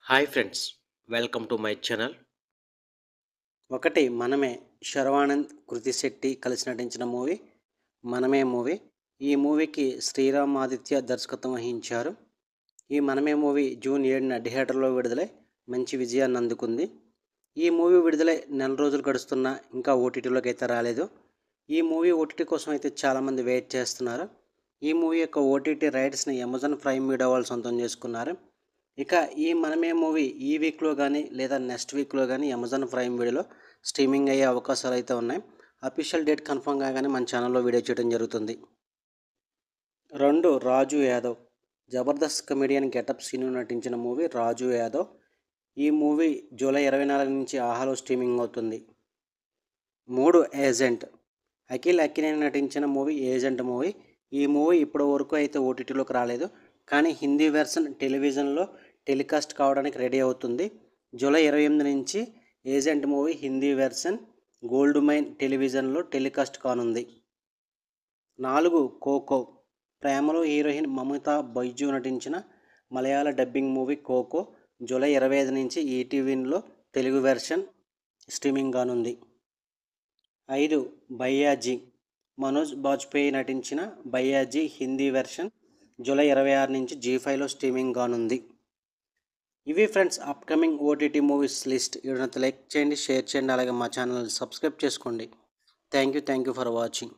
Hi friends, welcome to my channel. ఒకటి మనమే శర్వానంద్ కృతి శెట్టి కలిసి నటించిన మూవీ మనమే మూవీ. ఈ మూవీకి శ్రీరామ్ ఆదిత్య దర్శకత్వం వహించారు. ఈ మనమే మూవీ జూన్ 7న థియేటర్లో విడుదలై మంచి విజయాన్ని అందుకుంది. ఈ మూవీ విడుదలై నెల రోజులు గడుస్తున్నా ఇంకా ఓటీటీలోకి అయితే రాలేదు. ఈ మూవీ ఓటీటీ కోసం అయితే చాలామంది వెయిట్ చేస్తున్నారు. ఈ మూవీ యొక్క ఓటీటీ రైట్స్ని అమెజాన్ ప్రైమ్ వీడియో వాళ్ళు సొంతం చేసుకున్నారు. ఇక ఈ మనమే మూవీ ఈ వీక్లో కానీ లేదా నెక్స్ట్ వీక్లో కానీ అమెజాన్ ప్రైమ్ వీడియోలో స్ట్రీమింగ్ అయ్యే అవకాశాలు అయితే ఉన్నాయి. అఫీషియల్ డేట్ కన్ఫర్మ్ కాగానే మన ఛానల్లో వీడియో చేయడం జరుగుతుంది. 2 రాజు యాదవ్ జబర్దస్త్ కమెడియన్ గెటప్ సీను నటించిన మూవీ రాజు యాదవ్. ఈ మూవీ జూలై 24 నుంచి ఆహాలో స్ట్రీమింగ్ అవుతుంది. 3 ఏజెంట్ అఖిల్ అక్కినేని నటించిన మూవీ ఏజెంట్ మూవీ. ఈ మూవీ ఇప్పటి వరకు అయితే ఓటీటీలోకి రాలేదు, కానీ హిందీ వెర్షన్ టెలివిజన్లో టెలికాస్ట్ కావడానికి రెడీ అవుతుంది. జూలై 28 నుంచి agent movie Hindi version Gold Mine టెలివిజన్లో టెలికాస్ట్ కానుంది. 4 కోకో ప్రేమలో హీరోయిన్ మమతా బైజు నటించిన మలయాళ డబ్బింగ్ మూవీ కోకో జూలై 25 నుంచి ఈటీవీలో తెలుగు వెర్షన్ స్ట్రీమింగ్ కానుంది. 5 భయ్యాజీ మనోజ్ బాజ్పేయి నటించిన భయ్యాజీ హిందీ వెర్షన్ జూలై 26 నుంచి జీ5లో స్ట్రీమింగ్ కానుంది. ఇవి friends upcoming OTT movies list. వీడియోని లైక్ చేయండి, షేర్ చేయండి, అలాగే మా ఛానల్ సబ్స్క్రైబ్ చేసుకోండి. Thank you for watching.